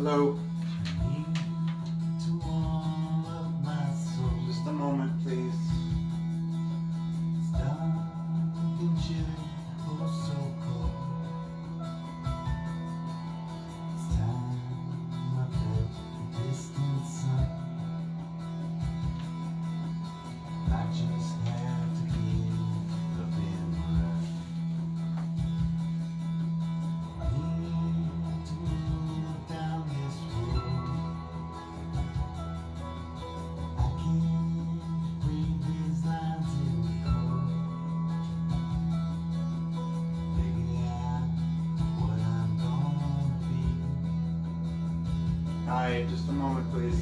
Hello. Just a moment, please. Hi, just a moment, please.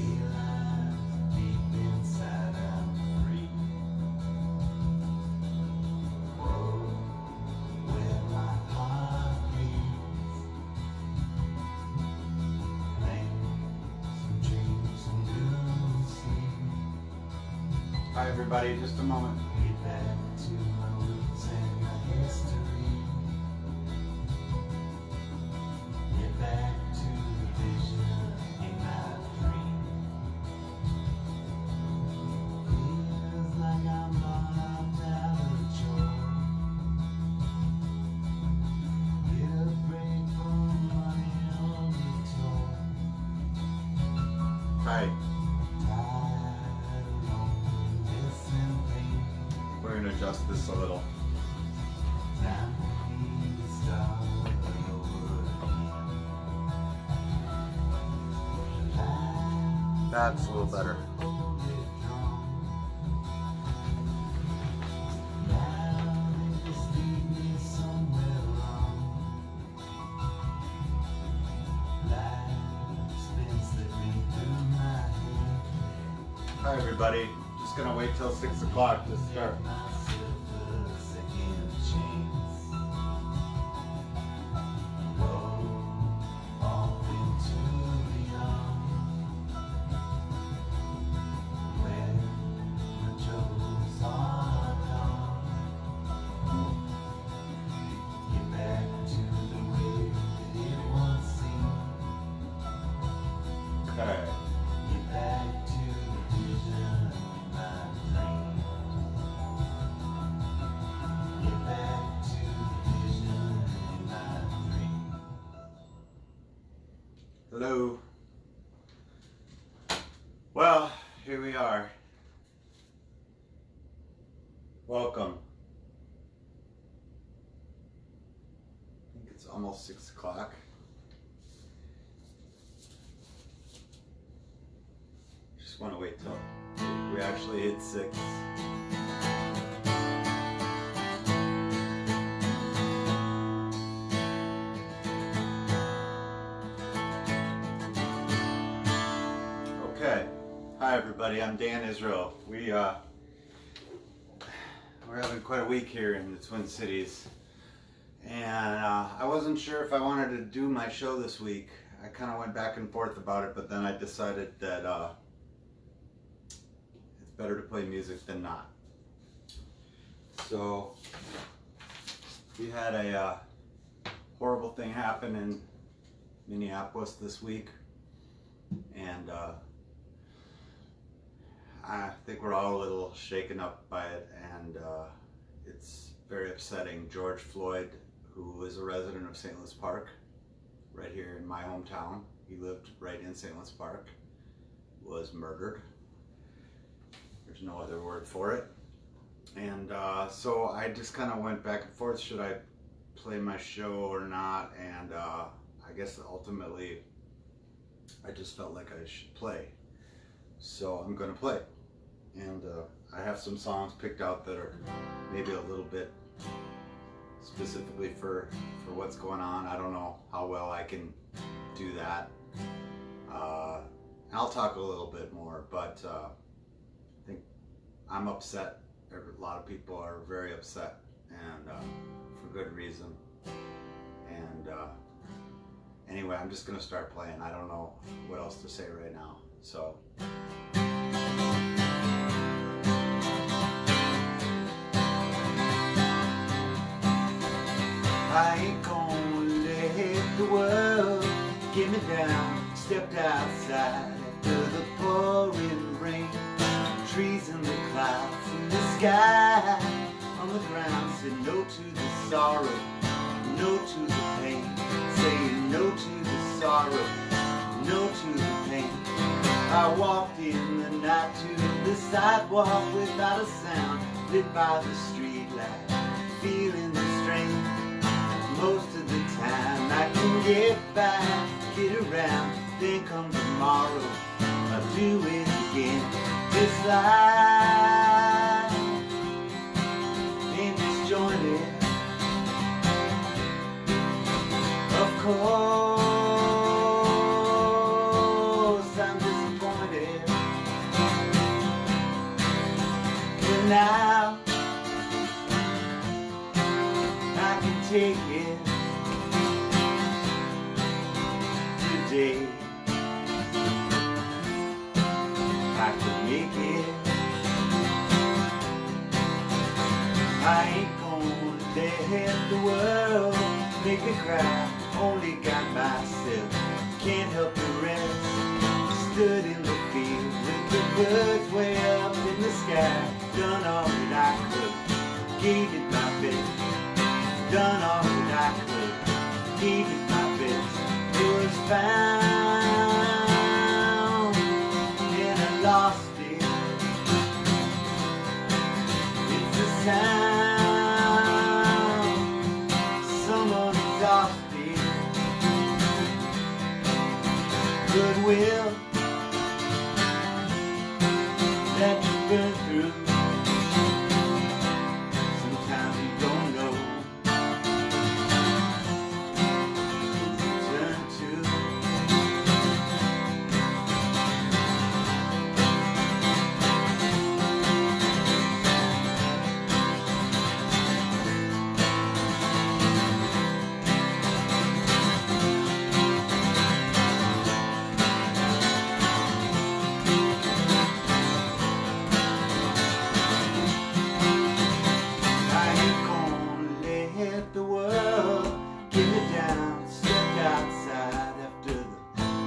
Hi, everybody, just a moment. Hi. We're going to adjust this a little. That's a little better. Hi everybody, just gonna wait till 6 o'clock to start. Okay. Hello. Well, here we are. Welcome. I think it's almost 6 o'clock. Just want to wait till we actually hit 6. Okay. Hi everybody, I'm Dan Israel. We're having quite a week here in the Twin Cities. And I wasn't sure if I wanted to do my show this week. I kind of went back and forth about it, but then I decided that it's better to play music than not. So we had a horrible thing happen in Minneapolis this week, and I think we're all a little shaken up by it, and it's very upsetting. George Floyd, who is a resident of St. Louis Park, right here in my hometown, he lived right in St. Louis Park, was murdered. There's no other word for it. And so I just kind of went back and forth, should I play my show or not? And I guess ultimately I just felt like I should play. So I'm going to play. And I have some songs picked out that are maybe a little bit specifically for what's going on. I don't know how well I can do that. I'll talk a little bit more, but I think I'm upset. A lot of people are very upset, and for good reason. And anyway, I'm just gonna start playing. I don't know what else to say right now, so. I ain't gonna let the world get me down. stepped outside after the pouring rain. Trees and the clouds in the sky, on the ground said no to the sorrow, no to the pain. Saying no to the sorrow, no to the pain. I walked in the night to the sidewalk without a sound, lit by the street light, feeling the strain. Most of the time I can get by, get around, then come tomorrow I'll do it again. This life ain't disjointed, of course I'm disappointed, but now I can take it today. I can make it. I ain't gonna let the world make me cry. Only got myself, can't help the rest. Stood in the field with the birds way up in the sky. Done all that I could, gave it my best. Done all that I could, gave it my best. It was found and I lost it. It's a sound, someone exhausted. Goodwill that you've been through. Sometimes you don't know who to turn to. The world get me down, stepped outside after the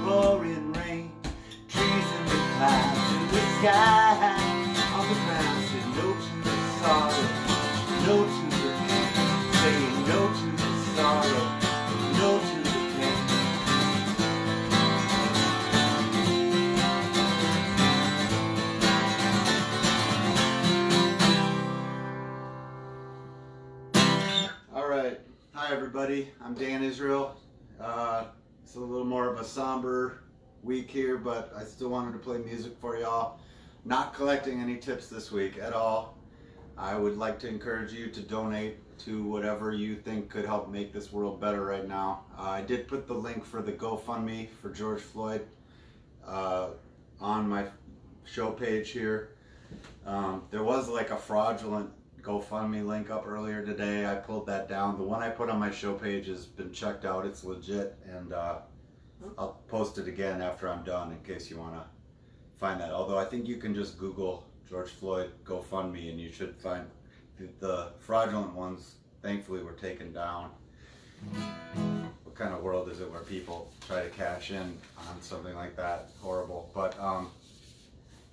pouring rain. Trees in the clouds in the sky, on the ground said no to the sorrow, no to the pain. Saying no to the sorrow, no to the pain. All right. Hi everybody, I'm Dan Israel. It's a little more of a somber week here, but I still wanted to play music for y'all. Not collecting any tips this week at all. I would like to encourage you to donate to whatever you think could help make this world better right now. I did put the link for the GoFundMe for George Floyd on my show page here. There was like a fraudulent GoFundMe link up earlier today. I pulled that down. The one I put on my show page has been checked out. It's legit, and I'll post it again after I'm done in case you want to find that. Although I think you can just Google George Floyd GoFundMe and you should find the fraudulent ones. Thankfully were taken down. What kind of world is it where people try to cash in on something like that? Horrible. But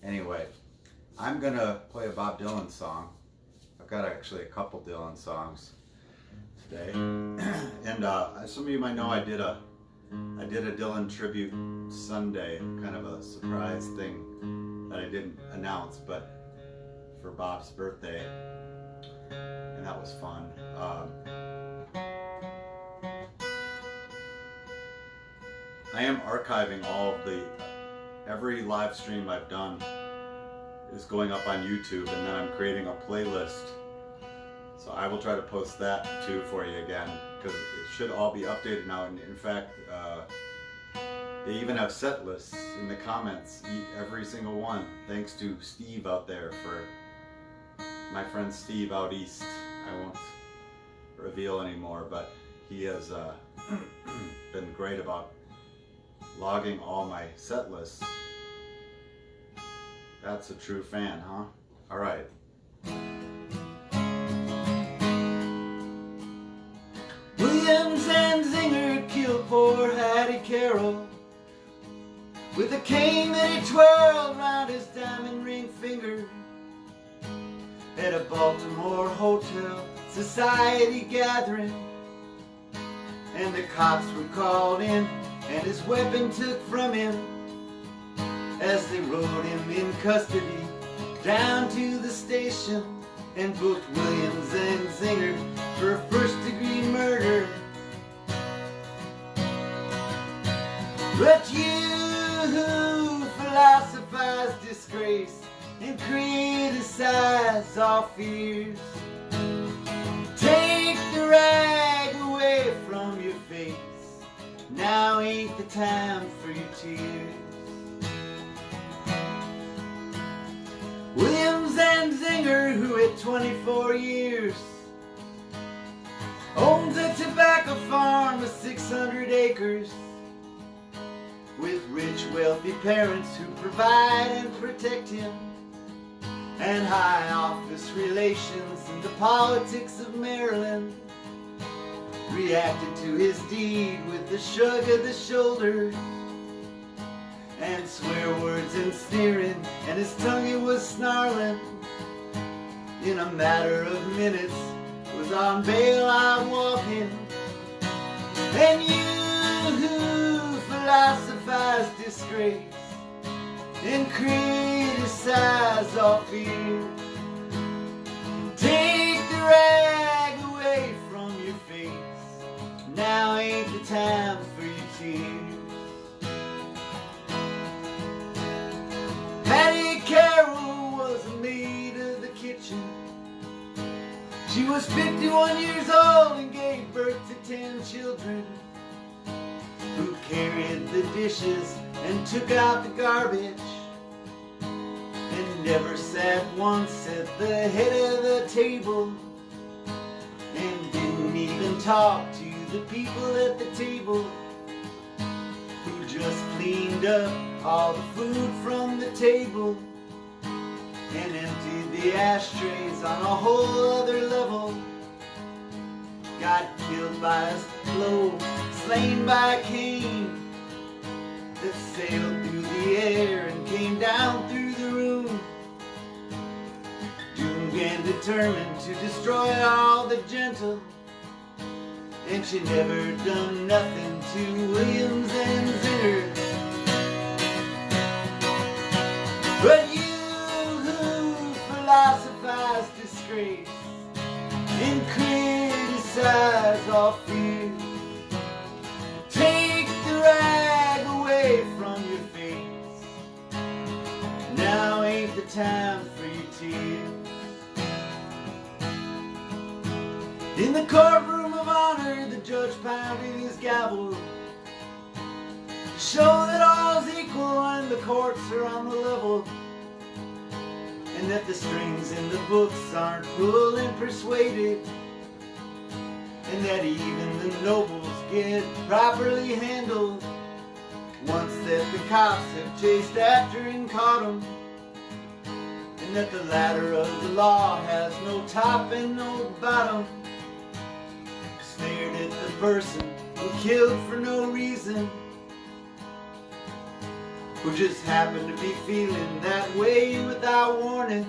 anyway, I'm gonna play a Bob Dylan song. I've got actually a couple Dylan songs today, and some of you might know I did a Dylan tribute Sunday, kind of a surprise thing that I didn't announce, but for Bob's birthday, and that was fun. I am archiving all of every live stream I've done is going up on YouTube, and then I'm creating a playlist. So I will try to post that too for you again, because it should all be updated now. And in fact, they even have set lists in the comments, every single one. Thanks to Steve out there, for my friend Steve out east. I won't reveal anymore, but he has been great about logging all my set lists. That's a true fan, huh? All right. Williams and Zinger killed poor Hattie Carroll. with a cane that he twirled round his diamond ring finger at a Baltimore hotel society gathering. And the cops were called in and his weapon took from him as they rode him in custody down to the station and booked Williams and Zinger for a first-degree murder. But you who philosophize disgrace and criticize all fears, take the rag away from your face. Now ain't the time for your tears. Williams and Zinger, who at 24 years owns a tobacco farm of 600 acres, with rich, wealthy parents who provide and protect him, and high office relations in the politics of Maryland, reacted to his deed with a shrug of the shoulders and swear words and sneering, and his tongue it was snarling. In a matter of minutes was on bail out walking. And you who philosophize disgrace and criticize all fear, take the rag away from your face. Now ain't the time for your tears. Patty Carroll was a maid of the kitchen. She was 51 years old and gave birth to 10 children, who carried the dishes and took out the garbage, and never sat once at the head of the table, and didn't even talk to the people at the table, who just cleaned up all the food from the table and emptied the ashtrays on a whole other level. Got killed by a blow, slain by a cane that sailed through the air and came down through the room, doomed and determined to destroy all the gentle. And she never done nothing to Williams and Zinger. But you who philosophize disgrace and criticize all fear, take the rag away from your face. Now ain't the time for your tears. In the courtroom of honor, the judge pounded his gavel to show that all's equal and the courts are on the level, and that the strings in the books aren't pulled and persuaded, and that even the nobles get properly handled once that the cops have chased after and caught them, and that the ladder of the law has no top and no bottom. Stared at the person who killed for no reason, who just happened to be feeling that way without warning.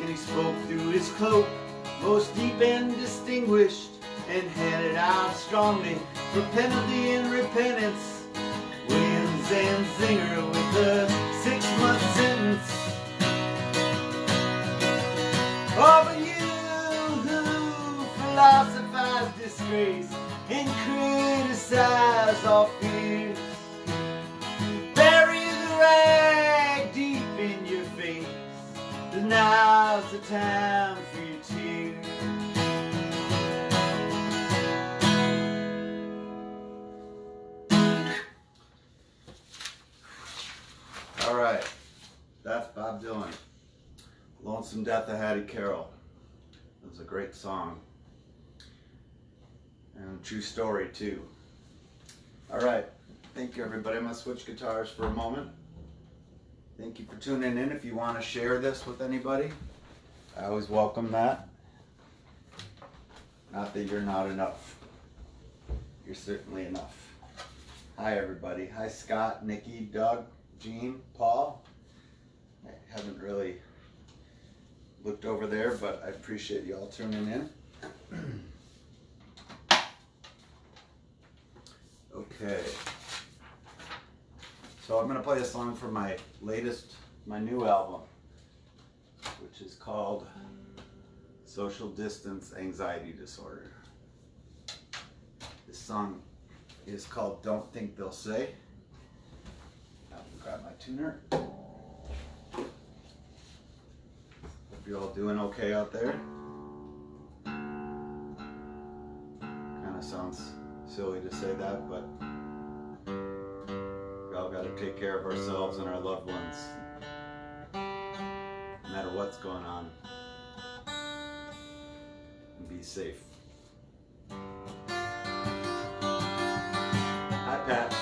And he spoke through his cloak, most deep and distinguished, and handed out strongly for penalty and repentance Williams and Zinger with a 6-month sentence. Oh, but you who philosophize disgrace and criticize all fears, bury the rag deep in your face, 'cause now's the time for your tears. All right, that's Bob Dylan. Lonesome Death of Hattie Carroll. It was a great song. And a true story too. All right, thank you everybody. I'm gonna switch guitars for a moment. Thank you for tuning in. If you want to share this with anybody, I always welcome that. Not that you're not enough. You're certainly enough. Hi everybody. Hi Scott, Nikki, Doug, Gene, Paul. I haven't really looked over there, but I appreciate you all tuning in. Okay. So I'm going to play a song from my new album, which is called Social Distance Anxiety Disorder. This song is called Don't Think They'll Say. I'll grab my tuner. Hope you're all doing okay out there. Kind of sounds silly to say that, but we all got to take care of ourselves and our loved ones, no matter what's going on, and be safe. Hi, Pat.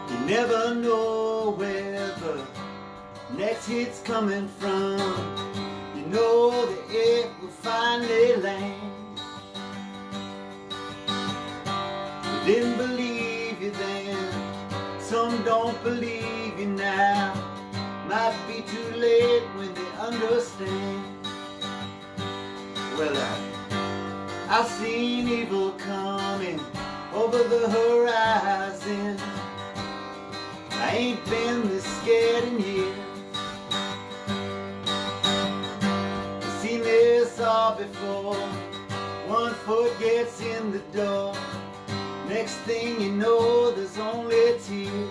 You never know where the next hit's coming from. You know that it will finally land. We didn't believe you then, some don't believe you now. Might be too late when they understand. Well, I've seen evil coming over the horizon. I ain't been this scared in years. I've seen this all before. One foot gets in the door, next thing you know there's only tears.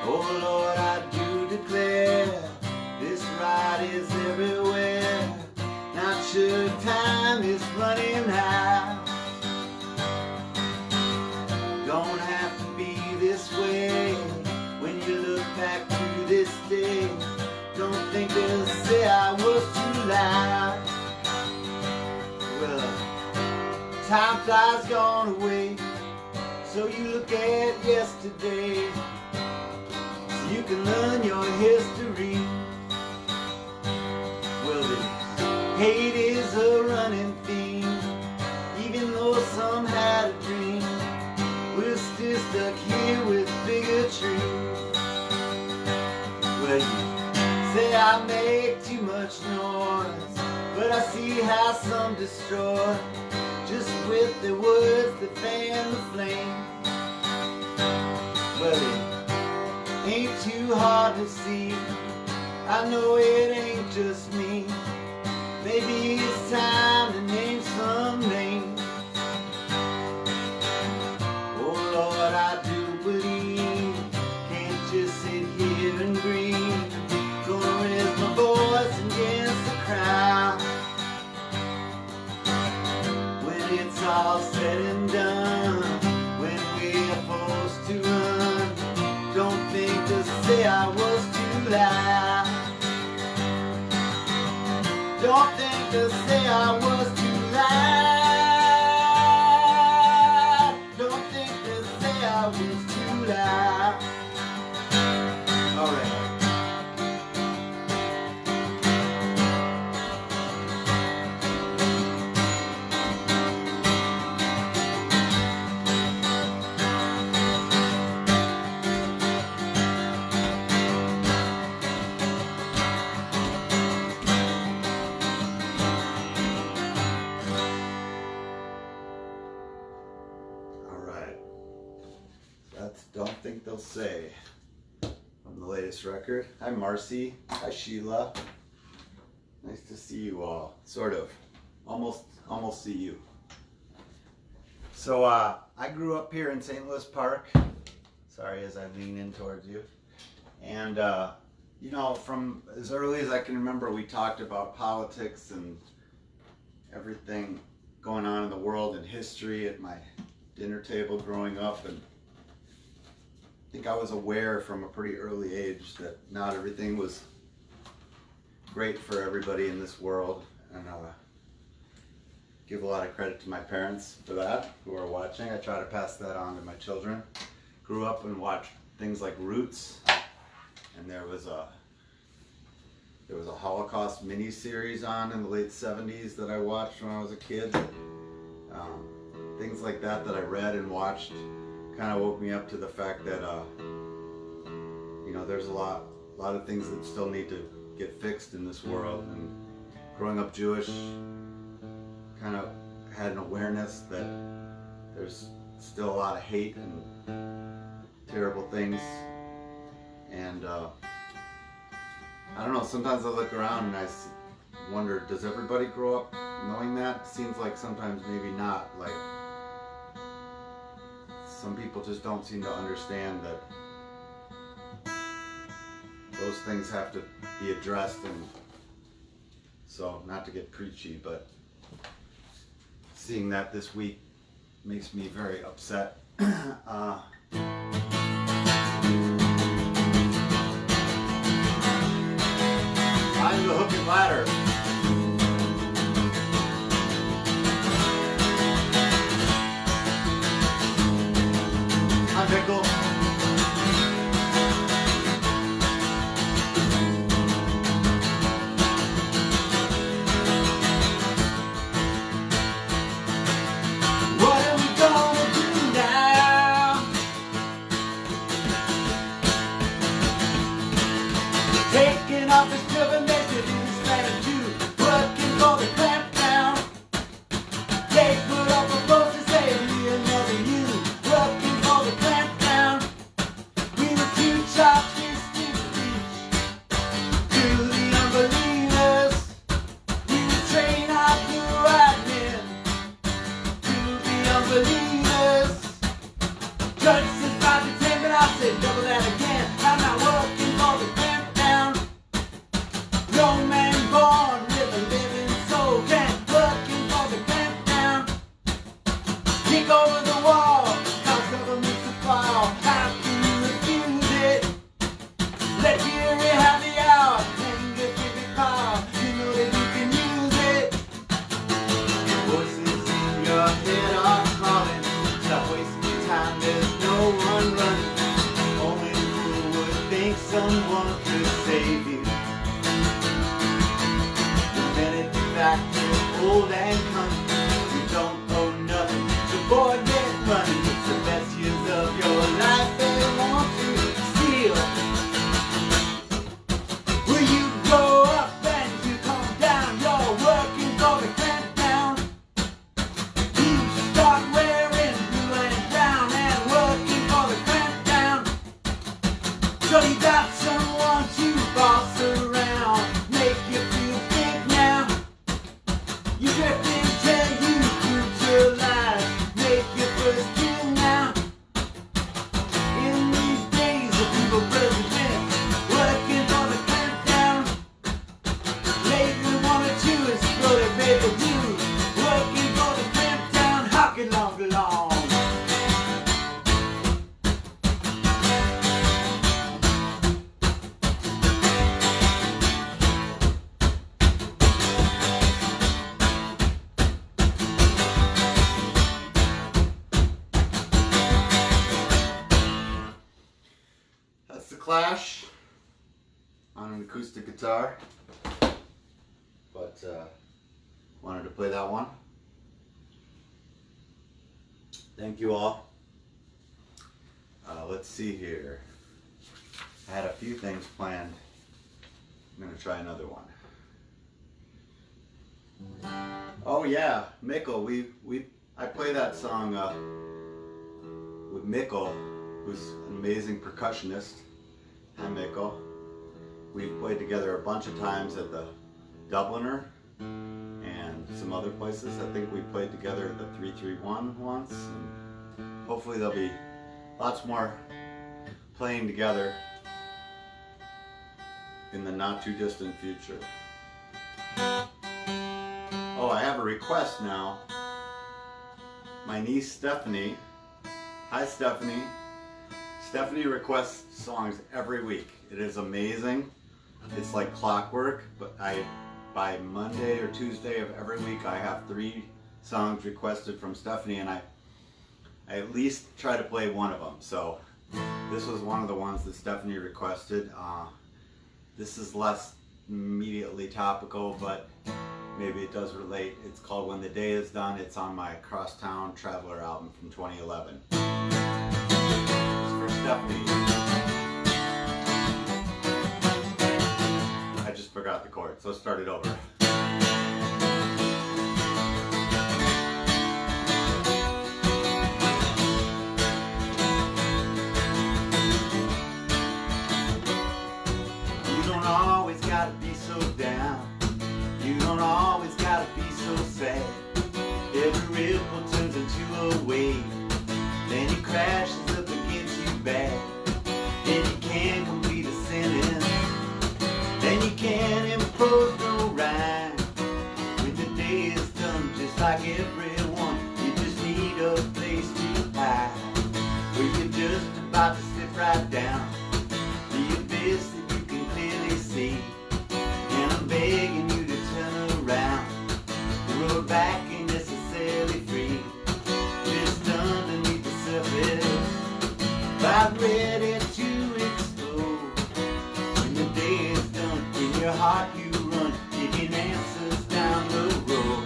Oh Lord, I do declare, this ride is everywhere. Not sure time is running out. Don't have to be this way when you look back to this day. Don't think they'll say I was too loud. Well, time flies gone away, so you look at yesterday. You can learn your history. Well, the hate is a running theme. Even though some had a dream, we're still stuck here with bigotry. Well, you say I make too much noise, but I see how some destroy, just with the words that fan the flame. Well, it ain't too hard to see. I know it ain't just me. Maybe it's time to name some names. Oh Lord, I do believe. Can't just sit here and grieve. Gonna raise my voice against the crowd. When it's all said and done, when we're forced to run, don't think to say I was too loud. Don't think to say I was too loud. Don't think to say I was too loud. All right. That's Don't Think They'll Say from the latest record. Hi Marcy. Hi Sheila. Nice to see you all. Sort of. Almost see you. So I grew up here in St. Louis Park. Sorry as I lean in towards you. And you know, from as early as I can remember, we talked about politics and everything going on in the world and history at my dinner table growing up, and I think I was aware from a pretty early age that not everything was great for everybody in this world, and give a lot of credit to my parents for that, who are watching. I try to pass that on to my children. Grew up and watched things like Roots, and there was a There was a Holocaust mini-series on in the late 70s that I watched when I was a kid. Things like that I read and watched kind of woke me up to the fact that you know, there's a lot of things that still need to get fixed in this world. And growing up Jewish, kind of had an awareness that there's still a lot of hate and terrible things. And I don't know, sometimes I look around and I wonder, does everybody grow up knowing that? Seems like sometimes maybe not. Like, some people just don't seem to understand that those things have to be addressed. And so, not to get preachy, but seeing that this week makes me very upset. Time to hook and ladder. Hi, Pickle. What am I gonna do now? Taking off the silver message instead of you, working for the clampdown. They put up a post to say we another you, working for the clampdown. We were too chopped, twisted reach to the unbelievers. We would train our blue right men to the unbelievers. Judge says 5 to 10, but I said double that again. I'm not working for the clampdown. No man born with a living soul can't working for the clampdown. Kick over the wall, cause government's to fall. How can you refuse it? Let Fury have the hour, and get big power. You know that you can use it. Voices in your head are calling. Stop wasting time, there's no one running. Only the fool would think someone could save you. Back to old and cunning. You don't owe nothing. Subordinate money. It's the best years of your life they want to steal. Will you grow up and you come down? You're working for the clampdown. You start wearing blue and brown and working for the clampdown. So you got someone to boss around, make you feel big now. You drift until you brutalize, make your first kill now. In these days of evil president, working for the clampdown. Lately one or two exploded baby dudes, working for the clampdown. Hockey long long. That's the Clash on an acoustic guitar, but wanted to play that one. Thank you all. Let's see here. I had a few things planned. I'm gonna try another one. Oh yeah, Mikkel. I play that song with Mikkel, who's an amazing percussionist. Hi Mikkel. We've played together a bunch of times at the Dubliner and some other places. I think we played together at the 331 once. And hopefully there'll be lots more playing together in the not too distant future. Oh, I have a request now. My niece Stephanie. Hi Stephanie. Stephanie requests songs every week. It is amazing. It's like clockwork, but by Monday or Tuesday of every week I have 3 songs requested from Stephanie, and I at least try to play one of them. So this was one of the ones that Stephanie requested. This is less immediately topical, but maybe it does relate. It's called When the Day Is Done. It's on my Crosstown Traveler album from 2011. It's for Stephanie. I just forgot the chord, so let's start it over. You don't always gotta be so down. You don't always gotta be so sad. Every ripple turns into a wave, then it crashes up against you bad. Then you can't complete a sentence, then you can't impose no rhyme. When the day is done, just like everyone, you just need a place to hide, where you're just about to slip right down the abyss that you can clearly see. And I'm begging you to turn around, the road back ain't necessarily free. Just underneath the surface, about ready to explode. When the day is done, in your heart you run, digging answers down the road.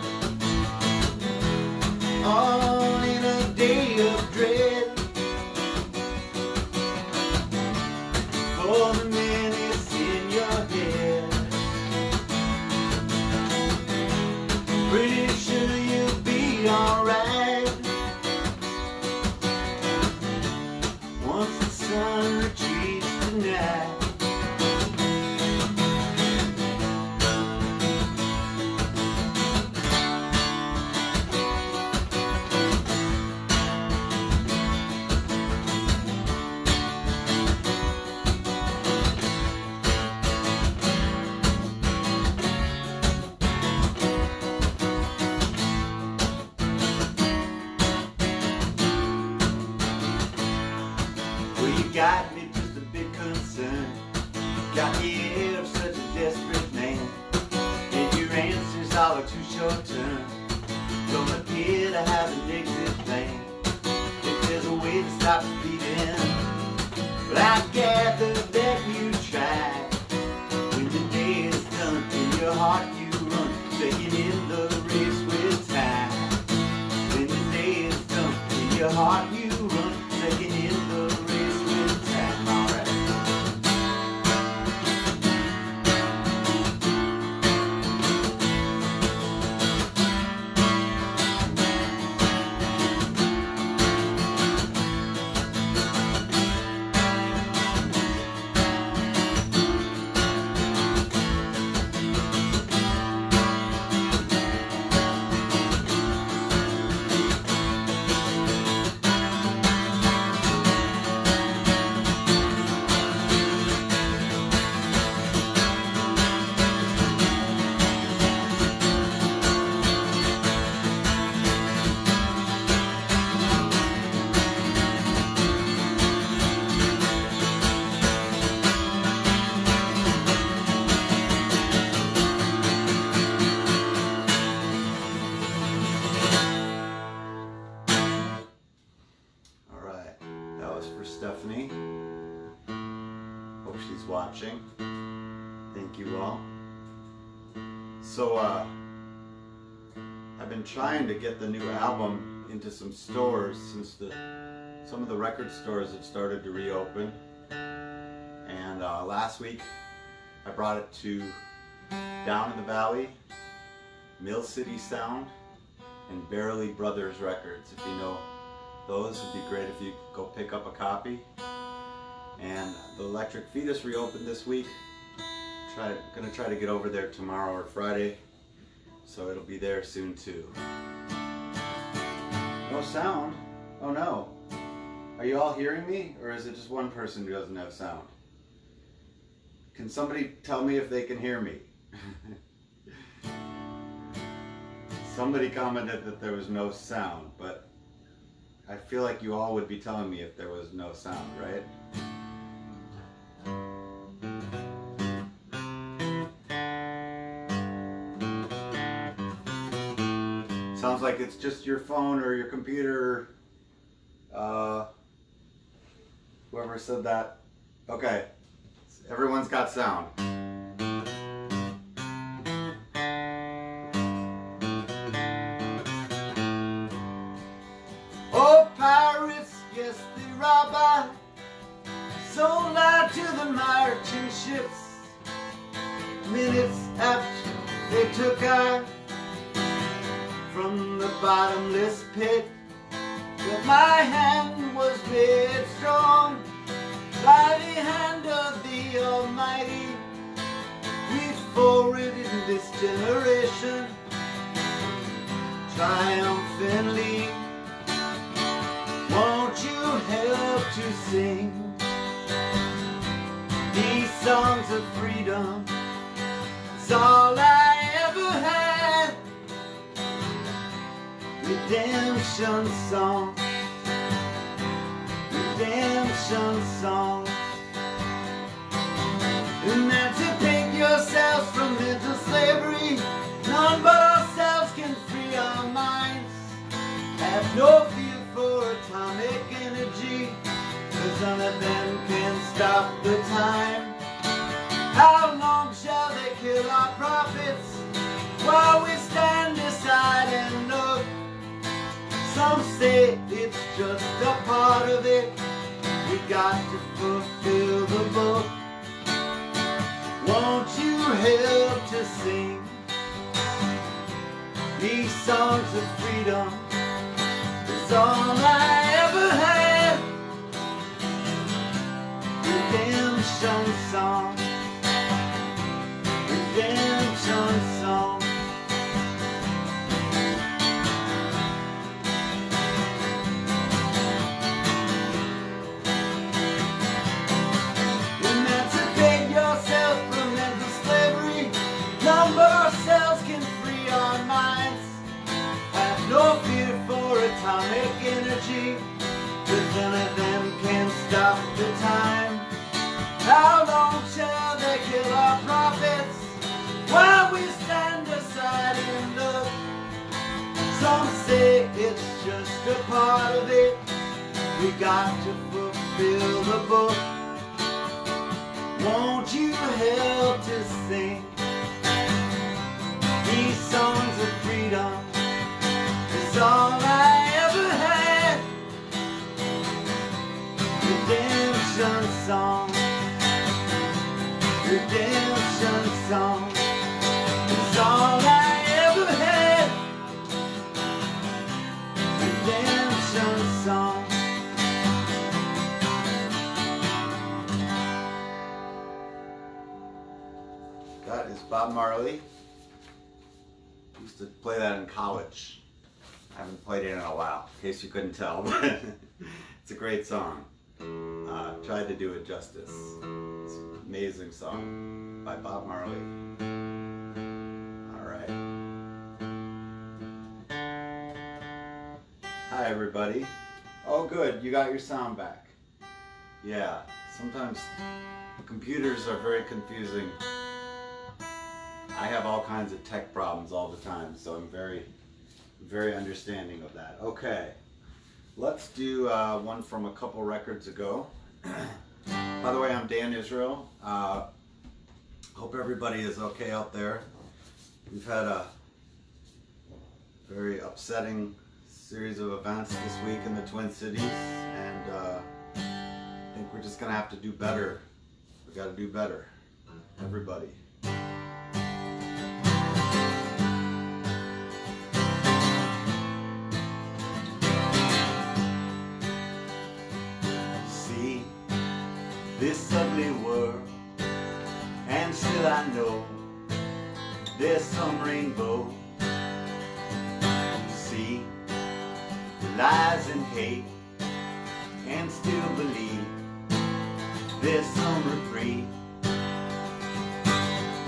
All in a day of dread, for the minutes in your head. Pretty sure you'll be alright once the sun retreats tonight. You got me just a bit concerned, got the air of such a desperate man, and your answers all are too short term, don't appear to have an exit plan. If there's a way to stop the bleeding, but I gather that you tried. When the day is done, in your heart you run, taking in the race with time. When the day is done, in your heart you run, taking in the race with time. Alright. For Stephanie. Hope she's watching. Thank you all. So I've been trying to get the new album into some stores since some of the record stores have started to reopen. And last week I brought it to Down in the Valley, Mill City Sound, and Barely Brothers Records. If you know those, would be great if you go pick up a copy. And the Electric Fetus reopened this week. Gonna try to get over there tomorrow or Friday, so it'll be there soon too. No sound? Oh no. Are you all hearing me, or is it just one person who doesn't have sound? Can somebody tell me if they can hear me? Somebody commented that there was no sound, but I feel like you all would be telling me if there was no sound, right? Sounds like it's just your phone or your computer. Whoever said that. Okay, everyone's got sound. minutes after they took I from the bottomless pit, but my hand was made strong by the hand of the Almighty. We forwarded this generation triumphantly. Won't you help to sing these songs of freedom? It's all I ever had. Redemption songs, redemption songs. Emancipate yourselves from mental slavery. None but ourselves can free our minds. Have no fear for atomic energy, 'cause none of them can stop the time. How long shall they kill our prophets while we stand aside and look? Some say it's just a part of it. We got to fulfill the book. Won't you help to sing these songs of freedom? It's all I ever had. Redemption song, redemption song. Emancipate yourself from mental slavery. None but ourselves can free our minds. Have no fear for atomic energy, 'cause none of them can stop the time. How long shall they kill our prophets while we stand aside and look? Some say it's just a part of it. We got to fulfill the book. Won't you help to sing these songs of freedom? It's all I ever had. Redemption song, redemption song. It's all I ever had. Redemption song. That is Bob Marley. Used to play that in college. I haven't played it in a while, in case you couldn't tell. It's a great song. Tried to do it justice. It's an amazing song by Bob Marley. All right. Hi everybody. Oh good, you got your sound back. Yeah, sometimes computers are very confusing. I have all kinds of tech problems all the time, so I'm very understanding of that. Okay, let's do one from a couple records ago. By the way, I'm Dan Israel. Hope everybody is okay out there. We've had a very upsetting series of events this week in the Twin Cities, and I think we're just gonna have to do better. We gotta do better, everybody. See this ugly world, and still I know there's some rainbow. See the lies and hate, and still believe there's some reprieve.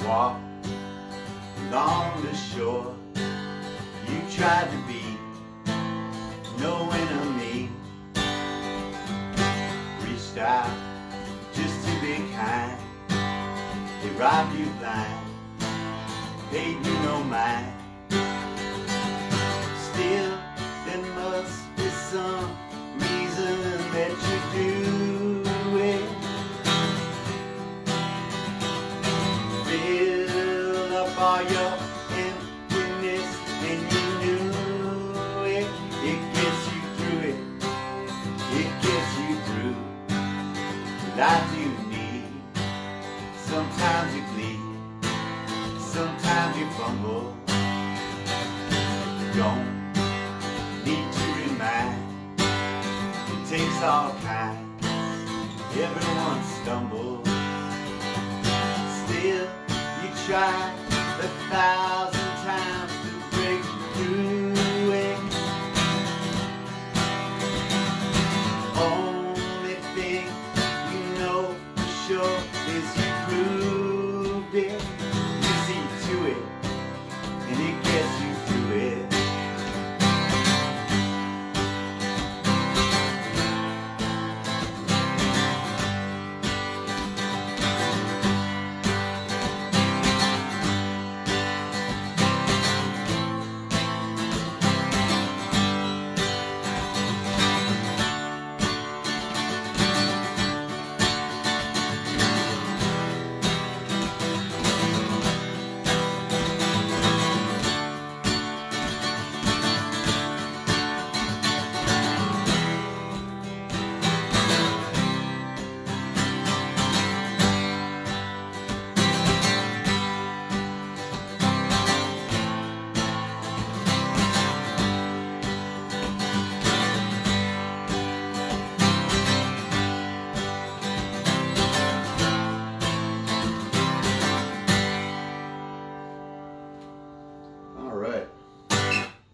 Walk along the shore, you tried to be no enemy. Reached out just to be kind, they robbed you blind, paid you no mind. Still, there must be some reason that you do it. Fill up all your emptiness, and you knew it. It gets you through it. It gets you through. But I do need Sometimes you bleed, sometimes you fumble. You don't need to remind. It takes all kinds, everyone stumbles. Still, you try 1,000 times to break through it. Only thing you know for sure is you proved it. You see to it, and it gets you through it.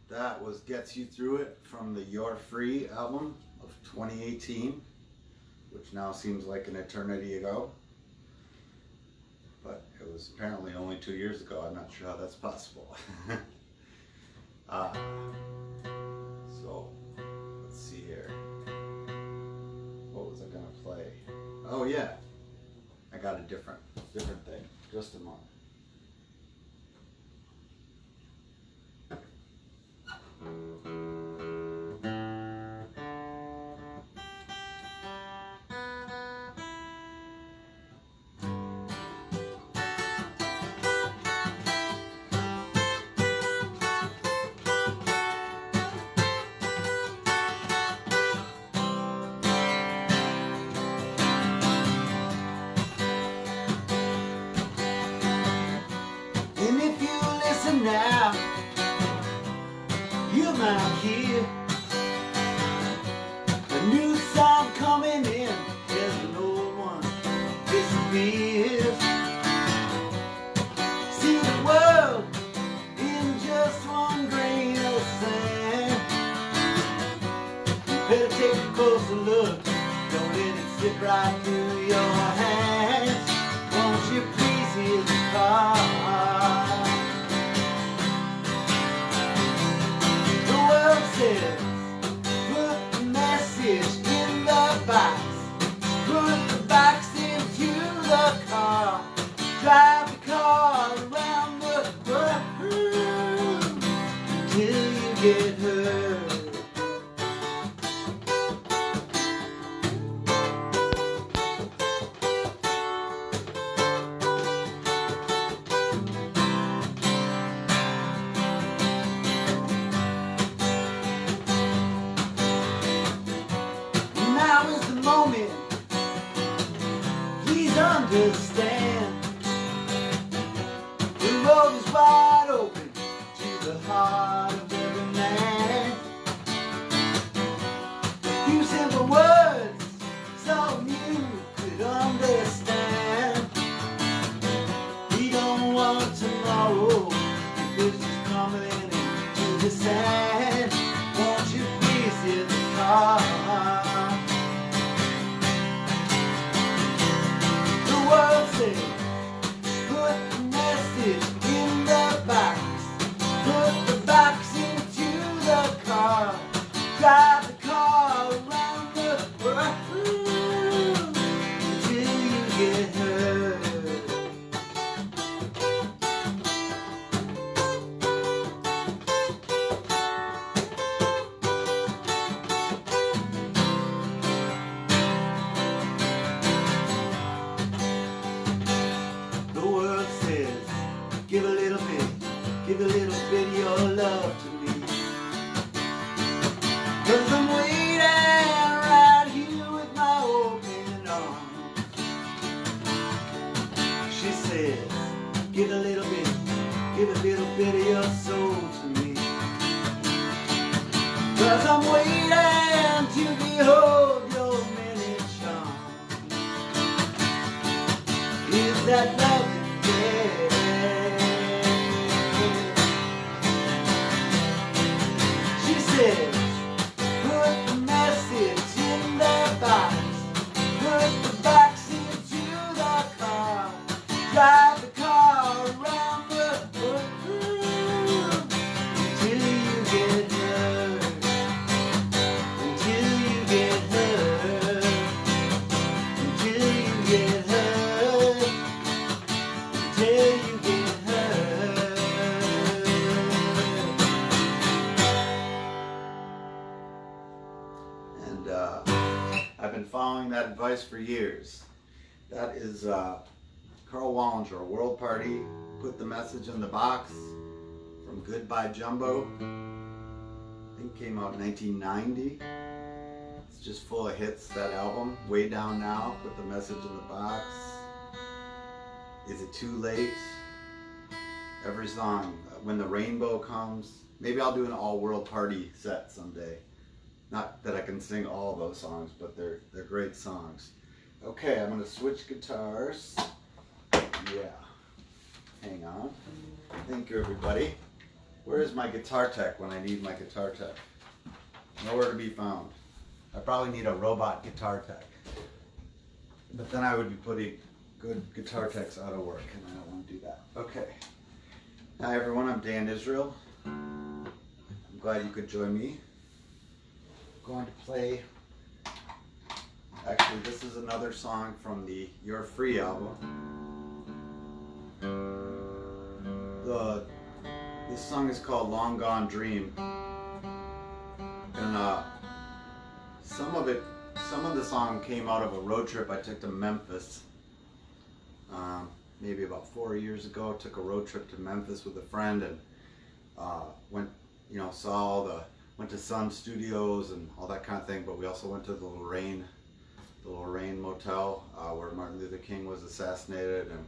That was Gets You Through It from the You're Free album of 2018, which now seems like an eternity ago. But it was apparently only 2 years ago. I'm not sure how that's possible. So, let's see here. What was I going to play? Oh yeah, I got a different thing. Just a moment. And if you listen now, you might hear a new sound coming in as an old one disappears. See the world in just one grain of sand. You better take a closer look, don't let it slip right through your hands. Won't you please hear the call? Says, put the message in the box, put the box into the car, drive the car around the world till you get hurt. Now is the moment, please understand. The road is wide open to the heart of every man. says, give a little bit of your soul to me. 'Cause I'm waiting to behold your many charms. Is that love again? She says, put the message in the box, put the box into the car, drive the car around the world until you get hurt, until you get hurt, until you get hurt, until you get hurt. And I've been following that advice for years. That is Carl Wallinger, World Party, Put the Message in the Box, from Goodbye Jumbo. I think it came out in 1990. It's just full of hits, that album. Way Down Now, Put the Message in the Box. Is It Too Late? Every song. When the Rainbow Comes. Maybe I'll do an all World Party set someday. Not that I can sing all those songs, but they're great songs. Okay, I'm going to switch guitars. Yeah. Hang on. Thank you, everybody. Where is my guitar tech when I need my guitar tech? Nowhere to be found. I probably need a robot guitar tech. But then I would be putting good guitar techs out of work, and I don't want to do that. Okay. Hi, everyone. I'm Dan Israel. I'm glad you could join me. I'm going to play... Actually, this is another song from the You're Free album. This song is called Long Gone Dream. And some of the song came out of a road trip I took to Memphis. Maybe about 4 years ago. Took a road trip to Memphis with a friend and went to Sun Studios and all that kind of thing. But we also went to the Lorraine Motel where Martin Luther King was assassinated, and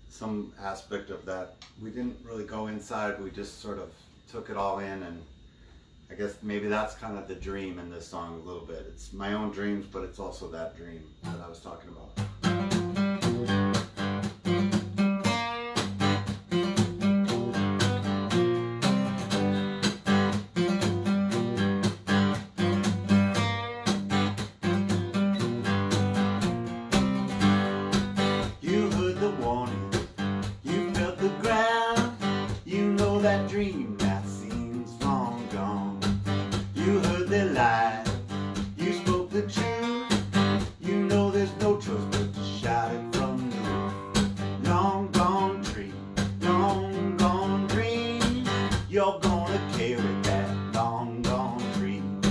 some aspect of that. We didn't really go inside, we just sort of took it all in, and I guess maybe that's kind of the dream in this song a little bit. It's my own dreams, but it's also that dream that I was talking about. That dream that seems long gone. You heard the lie, you spoke the truth. You know there's no choice but to shout it from the roof. Long gone dream, long gone dream. You're gonna carry that long gone dream.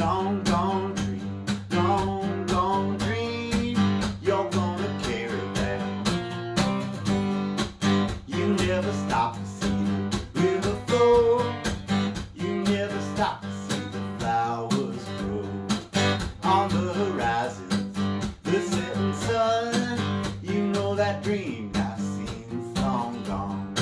Long gone dream, long gone dream. You're gonna carry that. You never stop to see river flow. You never stop to see the flowers grow. On the horizon, the setting sun. You know that dream that seems long gone.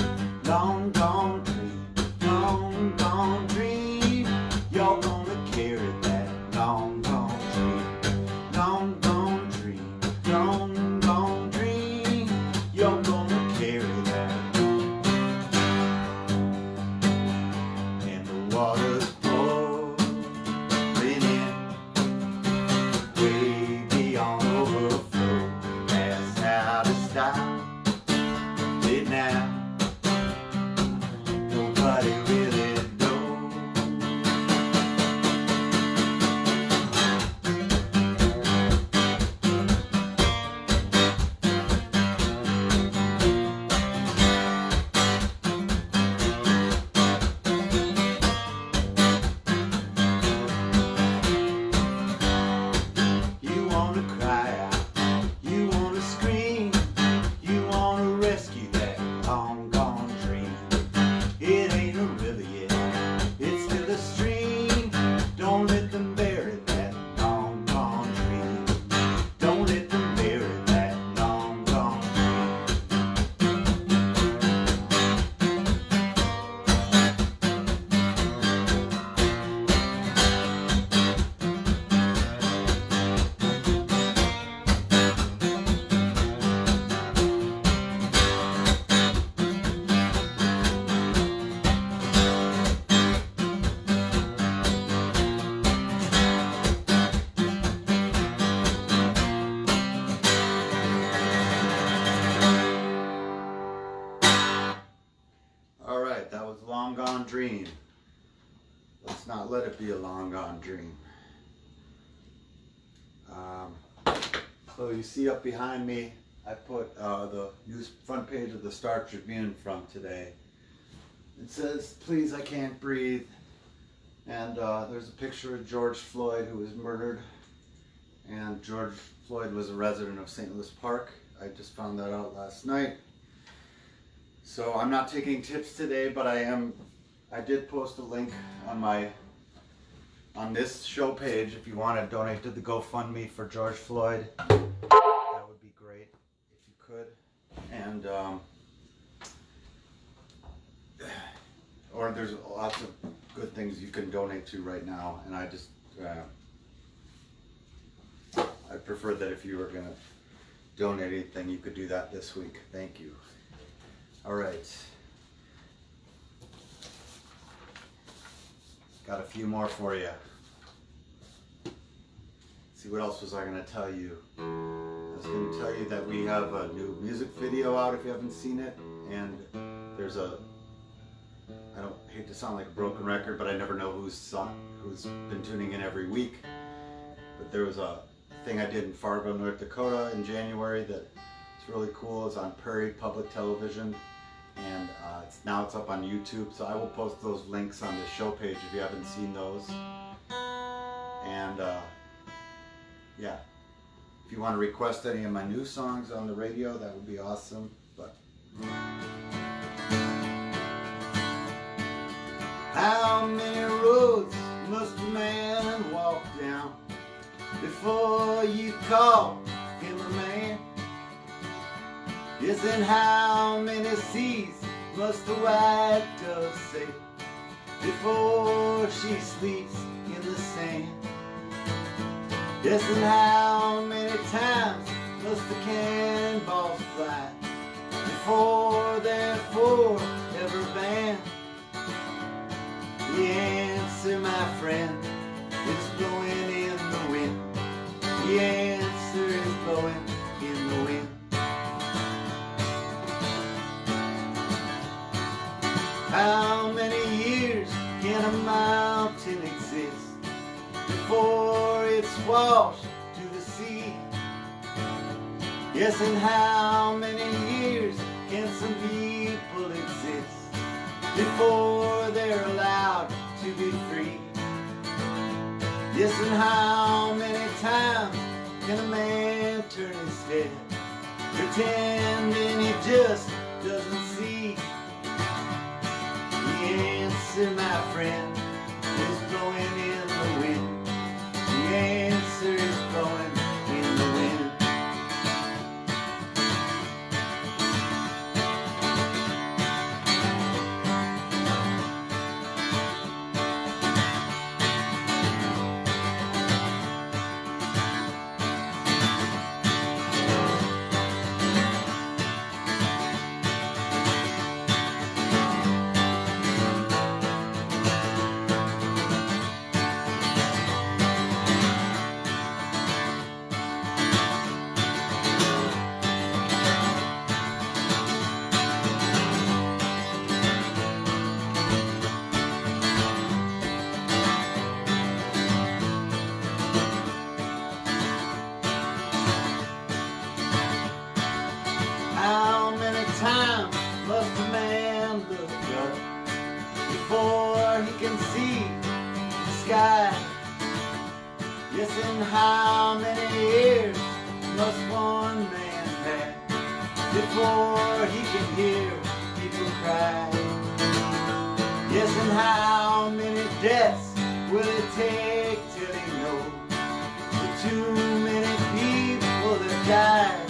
Long gone dream, long gone dream. You're gonna carry that long gone dream. Long gone dream, long gone dream. You're gonna carry that. Water's pouring in, way beyond overflow. That's how to stop it now. Nobody really knows. Cry out, you wanna scream, you wanna rescue that long dream. Let's not let it be a long gone dream. So you see up behind me, I put the news front page of the Star Tribune from today. It says, "Please, I can't breathe." And there's a picture of George Floyd, who was murdered. And George Floyd was a resident of St. Louis Park. I just found that out last night. So I'm not taking tips today, but I did post a link on this show page if you want to donate to the GoFundMe for George Floyd. That would be great if you could. And or there's lots of good things you can donate to right now, and I just I prefer that if you were going to donate anything, you could do that this week. Thank you. All right. Got a few more for you. See, what else was I going to tell you? I was going to tell you that we have a new music video out if you haven't seen it. And there's I don't hate to sound like a broken record, but I never know who's been tuning in every week. But there was a thing I did in Fargo, North Dakota in January that it's really cool. It's on Prairie Public Television, and now it's up on YouTube. So I will post those links on the show page if you haven't seen those. And yeah, if you want to request any of my new songs on the radio, that would be awesome. But how many roads must a man walk down before you call him a man? Yes, and how many seas must the white dove sail before she sleeps in the sand? Yes, and how many times must the cannonballs fly before they're forever banned? The answer, my friend, is blowing in the wind. The answer is blowing in the wind. How many years can a mountain exist before it's washed to the sea? Yes, and how many years can some people exist before they're allowed to be free? Yes, and how many times can a man turn his head, pretending he just doesn't see? The answer, my friend, is blowing in the wind. The answer is blowing in the wind. How many times must a man look up before he can see the sky? Yes, and how many years must one man have before he can hear people cry? Yes, and how many deaths will it take till he knows the too many people that died?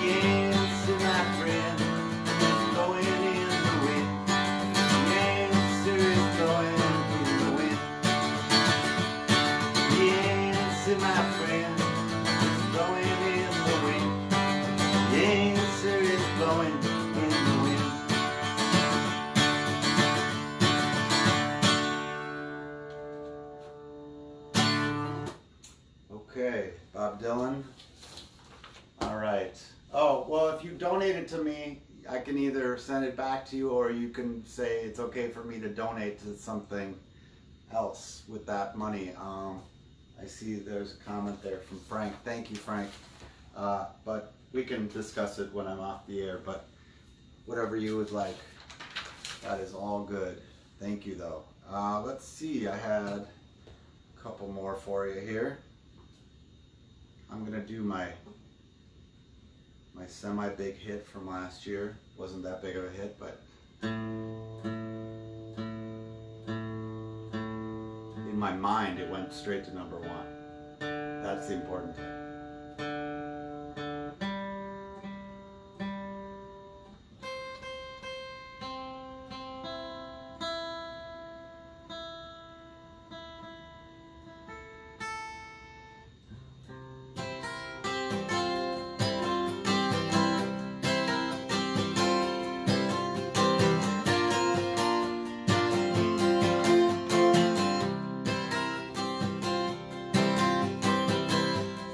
The answer, my friend, is blowing in the wind. The answer is blowing in the wind. The answer, my friend, is blowing in the wind. The answer is blowing in the wind. Okay, Bob Dylan. All right. Oh, well, if you donated to me, I can either send it back to you, or you can say it's okay for me to donate to something else with that money. I see there's a comment there from Frank. Thank you, Frank. But we can discuss it when I'm off the air, but whatever you would like, that is all good. Thank you, though. Let's see, I had a couple more for you here. I'm gonna do my semi-big hit from last year. Wasn't that big of a hit, but in my mind it went straight to number one. That's the important thing.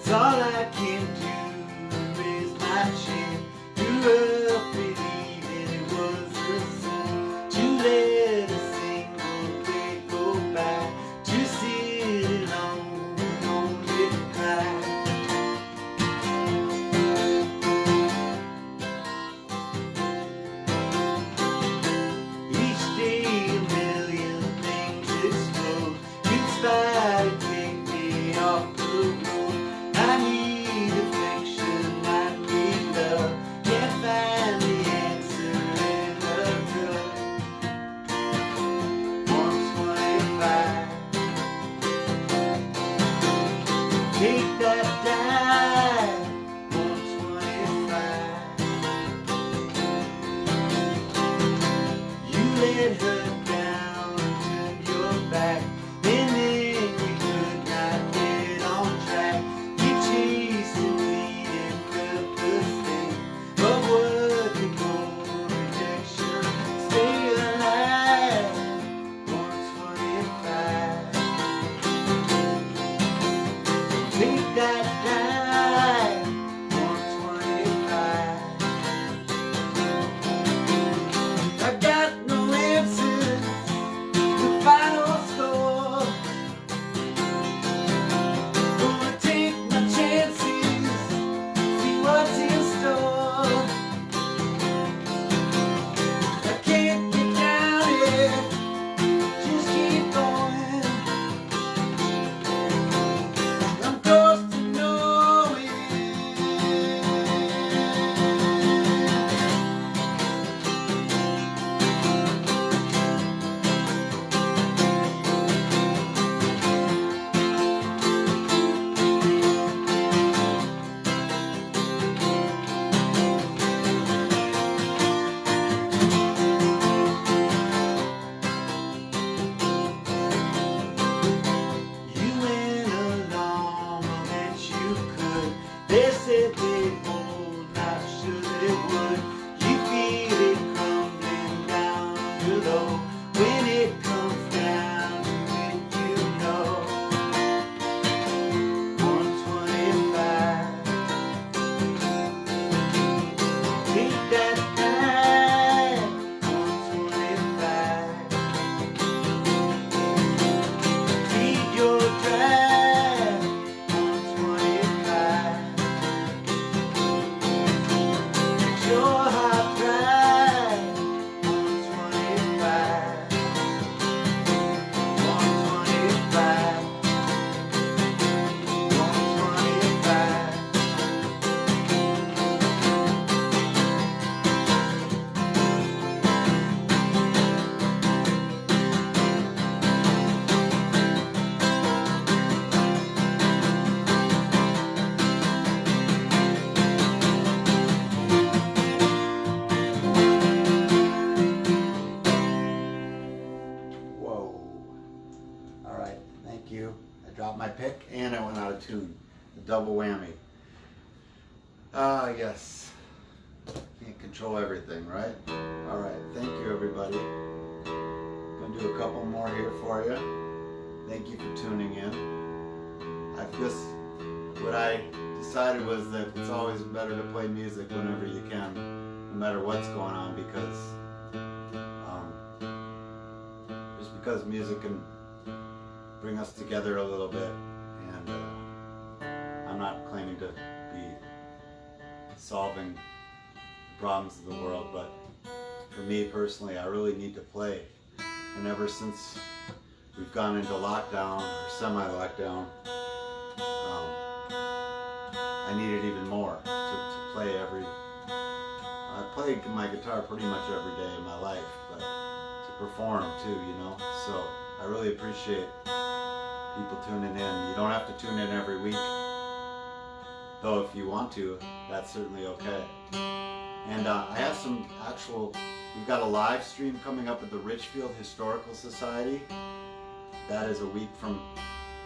All I can do is my chin. Grew up believing it was a sin to let a single day go by, to sit alone and only cry. Each day a million things explode, conspire to take me off the road. I need affection, I need love, can't find the answer in a drug. 125, take that dive. 125, you let her down and turned your back, and then we could not get on track. Chasing fleeting purpose, but what we call rejection. Stay alive. 125. Take that dive. 125. I got no answers. The final score. Gonna take my chances, see what's in store. I can't get counted, just keep going. I'm close to knowing. You went along, I bet you could. They said they would, not sure they would. You feel it crumbling down below. When it comes down to it, you know. 125. Take that time. 125. Feed your drive. 125. Your heart drive. 125. 125. 125. Whoa. All right, thank you. I dropped my pick and I went out of tune. A double whammy. Yes. Can't control everything, right? All right, thank you, everybody. Gonna do a couple more here for you. Thank you for tuning in. What I decided was that it's always better to play music whenever you can. no matter what's going on, because just because music can bring us together a little bit, and I'm not claiming to be solving the problems of the world, but for me personally, I really need to play. And ever since we've gone into lockdown or semi-lockdown, I need it even more to play I play my guitar pretty much every day of my life, but to perform too, you know. So I really appreciate people tuning in. You don't have to tune in every week, though if you want to, that's certainly okay. And I have some we've got a live stream coming up at the Richfield Historical Society. That is a week from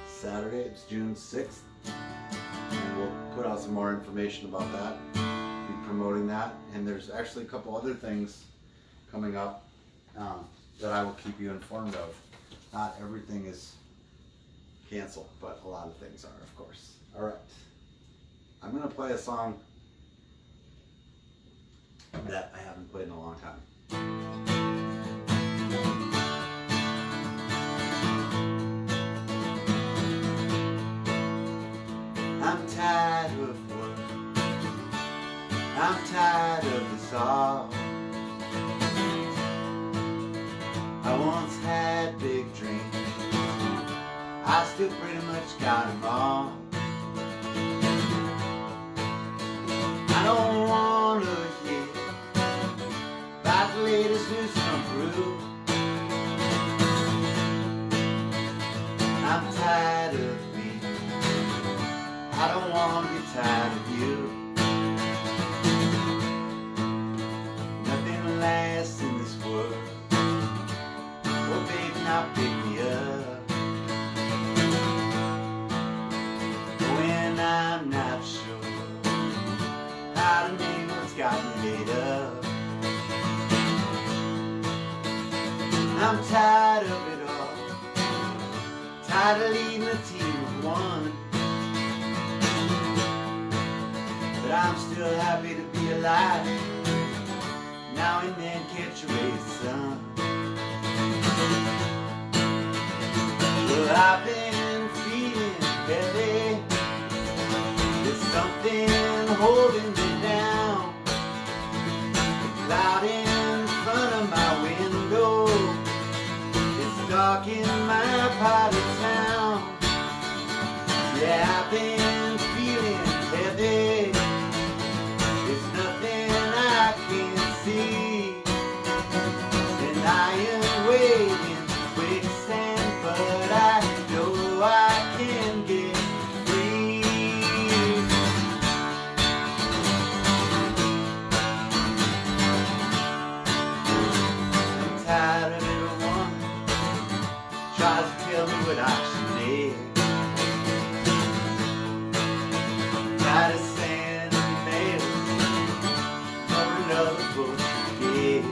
Saturday. It's June 6th. And we'll put out some more information about that. Be promoting that. And there's actually a couple other things coming up that I will keep you informed of. Not everything is canceled, but a lot of things are, of course. All right. I'm going to play a song that I haven't played in a long time. I'm tired of work, I'm tired of this all. I once had big dreams, I still pretty much got them all. I don't want to hear about the latest news from Peru. I'm tired of me, I don't want to be tired of you. Nothing lasts in this world, oh baby, now pick me up. When I'm not sure how to name what's got me made up. I'm tired of it all, tired of leading a team of one. But I'm still happy to be alive, now and then catch a ray of sun. Well, I've been feeling heavy, there's something holding me down. The cloud in front of my window, it's dark in my part of town. Yeah, I've been feeling heavy, there's nothing I can see, and I am wading quicksand, but I know I can get free. I'm tired of everyone tries to tell me what I should live. Tired of sending mails for another book to get.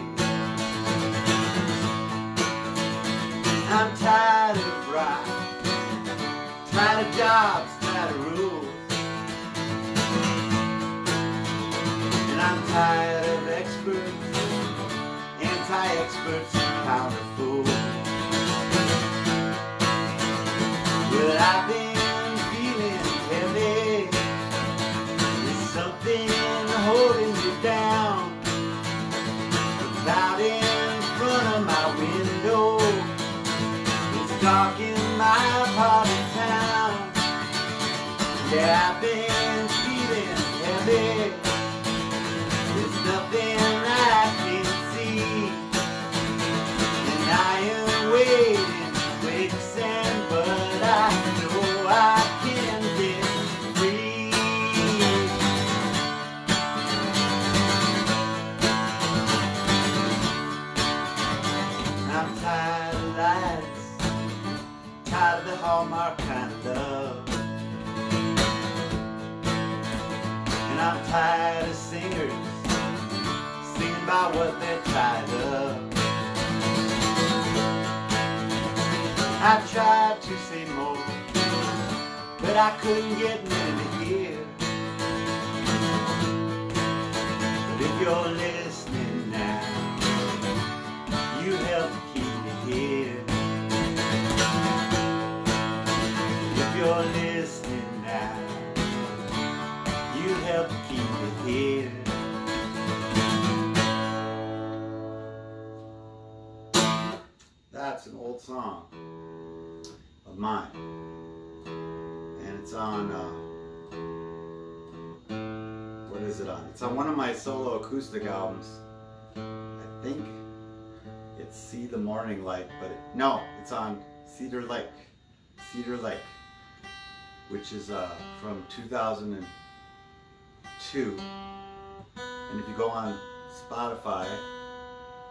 I'm tired of rides, tired of jobs, tired of rules, and I'm tired of experts, anti-experts, and counter fools. Well, I've been feeling heavy, there's something holding me down. The cloud in front of my window, it's dark in my part of town. Yeah, I've been feeling heavy, there's nothing I can see, and I am waiting quicksand, but I know I can get free. I'm tired of lights, tired of the Hallmark kind of love, and I'm tired of singers singing about what they're tired of. I tried to say more, but I couldn't get many to hear. But If you're listening now, you help keep me here. If you're listening now, you help keep me here. That's an old song of mine, and it's on, what is it on? It's on one of my solo acoustic albums. I think it's See the Morning Light, but no, it's on Cedar Lake, which is from 2002. And if you go on Spotify,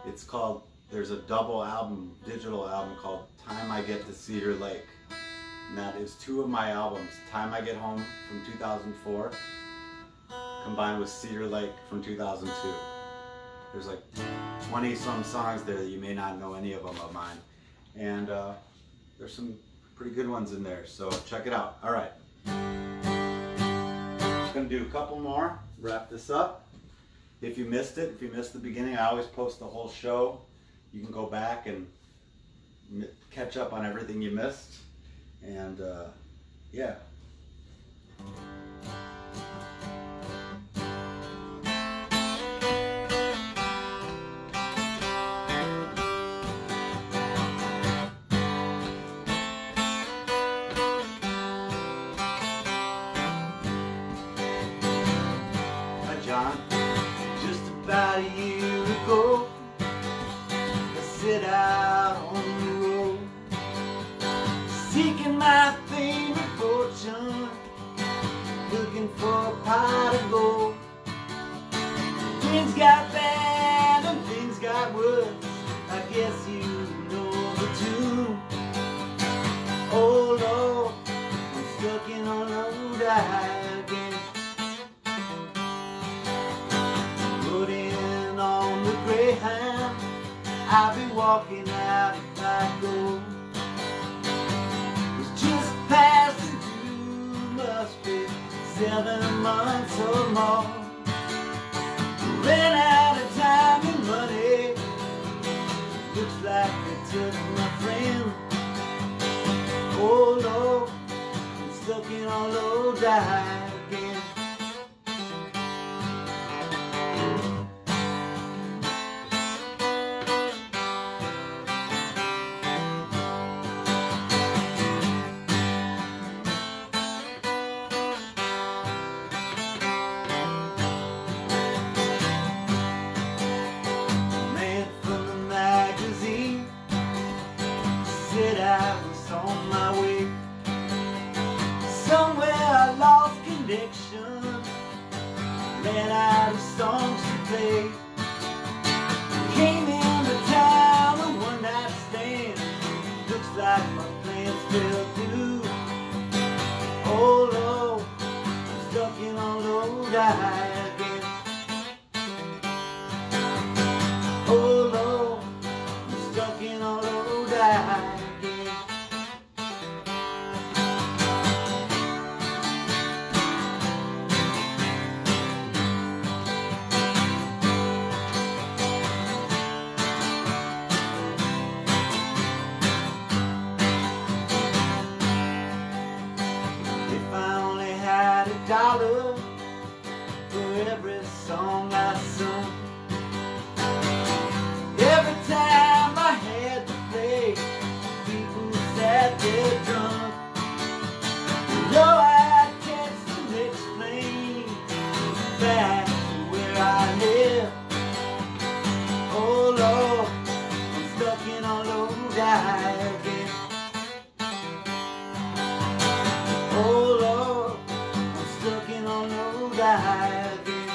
it's called, there's a double album, digital album called Time I Get to Cedar Lake. And that is two of my albums, Time I Get Home from 2004, combined with Cedar Lake from 2002. There's like 20 some songs there that you may not know any of them of mine. And there's some pretty good ones in there, so check it out. All right. I'm gonna do a couple more, wrap this up. If you missed it, if you missed the beginning, I always post the whole show. You can go back and catch up on everything you missed. And yeah. John, just about a year ago, I set out on the road, seeking my fame and fortune, looking for a pot of gold. Things got bad and things got worse, I guess you know the tune. Oh Lord, I'm stuck in a low dive. I'll be walking out if I go. Was just passing through, must be 7 months or more. Ran out of time and money, looks like they took my friend. Oh Lord, I'm stuck in a low dive again. I was on my way. Somewhere I lost connection, ran out of songs to play. Came into town a one-night stand, looks like my plans fell through. Oh Lord, I'm stuck in a low dive again. Oh Lord, I'm stuck in a low dive. $1 for every song I sung. Every time I had to play, people sat there drunk. Though I'd catch the next plane back to where I live. Oh Lord, I'm stuck in a low dive again. Oh Lord, stuck in a low dive again.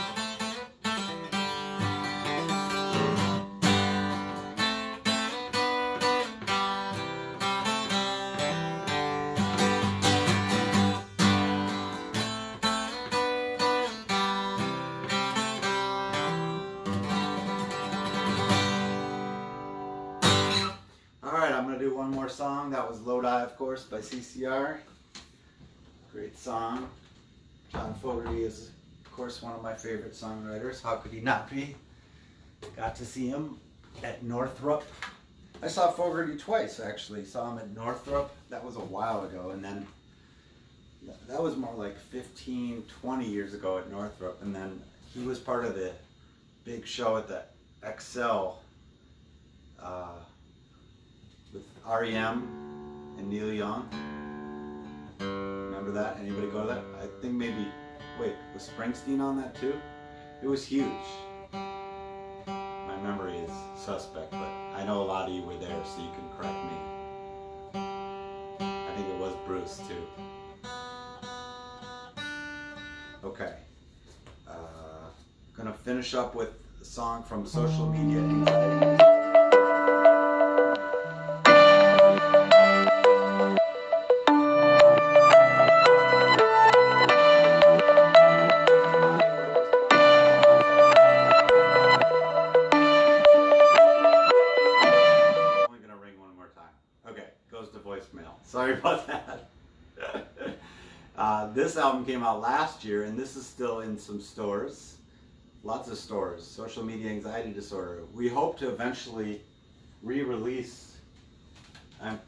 Alright, I'm going to do one more song. That was Low Dive, of course, by CCR. Great song. John Fogerty is course, one of my favorite songwriters. How could he not be? Got to see him at Northrop. I saw Fogerty twice, actually. Saw him at Northrop. That was a while ago. And then that was more like 15, 20 years ago at Northrop. And then he was part of the big show at the XL with REM and Neil Young. Remember that? Anybody go to that? I think maybe, wait, was Springsteen on that too? It was huge. My memory is suspect, but I know a lot of you were there, so you can correct me. I think it was Bruce too. Okay. Gonna finish up with a song from Social Media Anxiety. Sorry about that. This album came out last year, and this is still in some stores. Lots of stores. Social Media Anxiety Disorder. We hope to eventually re-release. And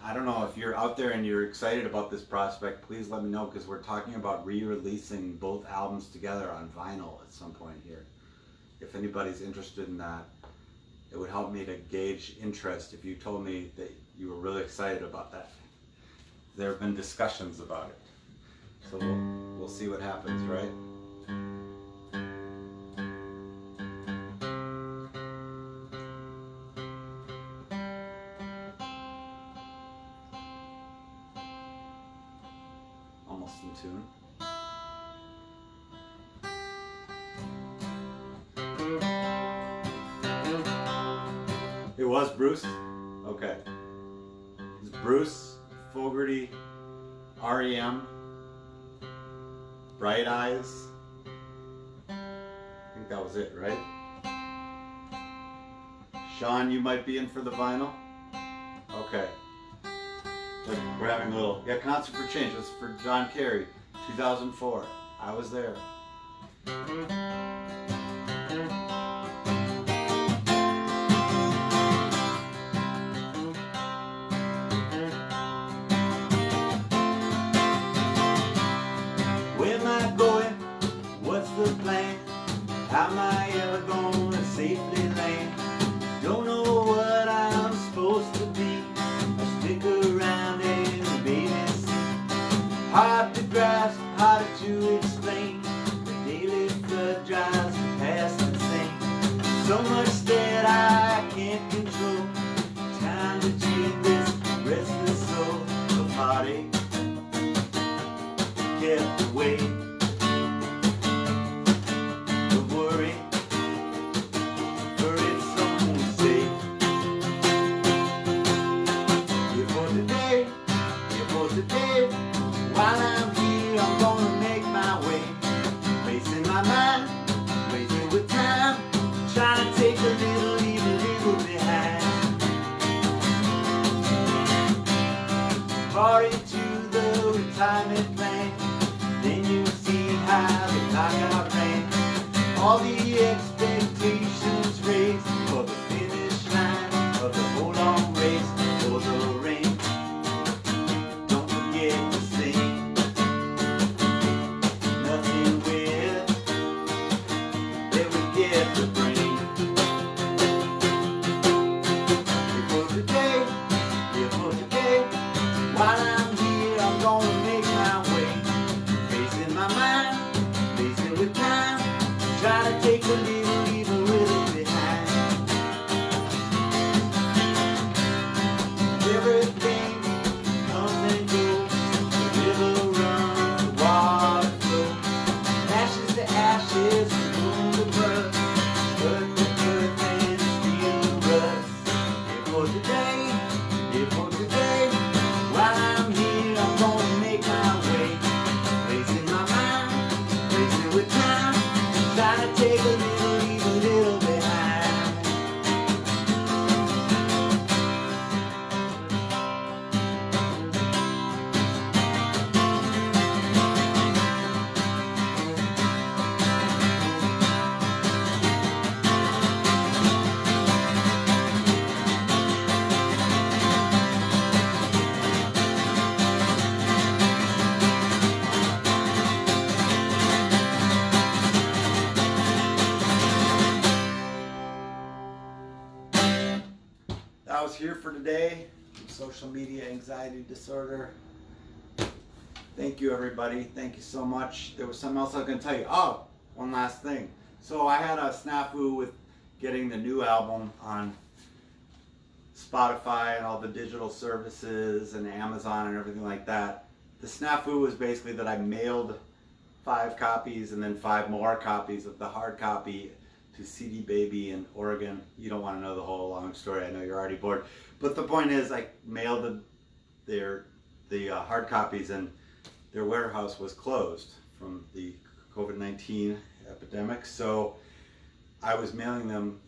I don't know if you're out there and you're excited about this prospect, please let me know, because we're talking about re-releasing both albums together on vinyl at some point here. If anybody's interested in that, it would help me to gauge interest if you told me that you were really excited about that. There have been discussions about it. So we'll see what happens, right? Almost in tune. It was Bruce? Okay. It's Bruce, Fogerty, REM, Bright Eyes. I think that was it, right? Sean, you might be in for the vinyl? Okay. We're having a little, Concert for Change. It's for John Kerry, 2004. I was there. How am I ever gonna safely land? Don't know what I'm supposed to be. I stick around and babysit. Hard to grasp, harder to explain. The daily flood drives me past insane. So much that I can't control. Time to change this restless soul. The heartache kept away. While I'm here, I'm gonna make my way. Racing my mind, racing with time. Trying to take a little, leave a little behind. Party to the retirement plan. Then you see how the knockout ran. All the expectations raised for the finish line of the whole long race. For the rain. While I'm here, I'm gonna make my way. Facing my mind, facing with time. Try to take a little, leave a little behind. I was here for today. Social media anxiety disorder. Thank you, everybody. Thank you so much. There was something else I was going to tell you. Oh, one last thing. So I had a snafu with getting the new album on Spotify and all the digital services and Amazon and everything like that. The snafu was basically that I mailed 5 copies and then 5 more copies of the hard copy to CD Baby in Oregon. You don't want to know the whole long story. I know you're already bored. But the point is, I mailed the hard copies, and their warehouse was closed from the COVID-19 epidemic. So I was mailing them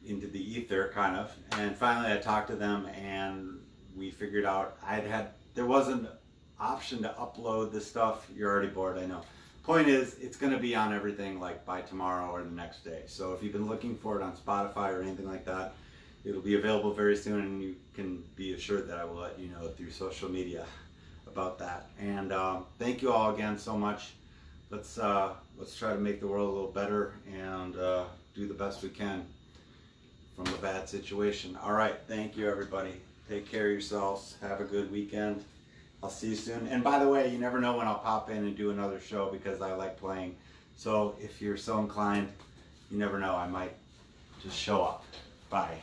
into the ether, kind of. And finally I talked to them, and we figured out there was an option to upload the stuff. You're already bored, I know. Point is, it's going to be on everything like by tomorrow or the next day. So if you've been looking for it on Spotify or anything like that, it'll be available very soon, and you can be assured that I will let you know through social media about that. And thank you all again so much. Let's try to make the world a little better and do the best we can from a bad situation. All right, thank you, everybody. Take care of yourselves. Have a good weekend. I'll see you soon. And by the way, you never know when I'll pop in and do another show because I like playing. So if you're so inclined, you never know, I might just show up. Bye.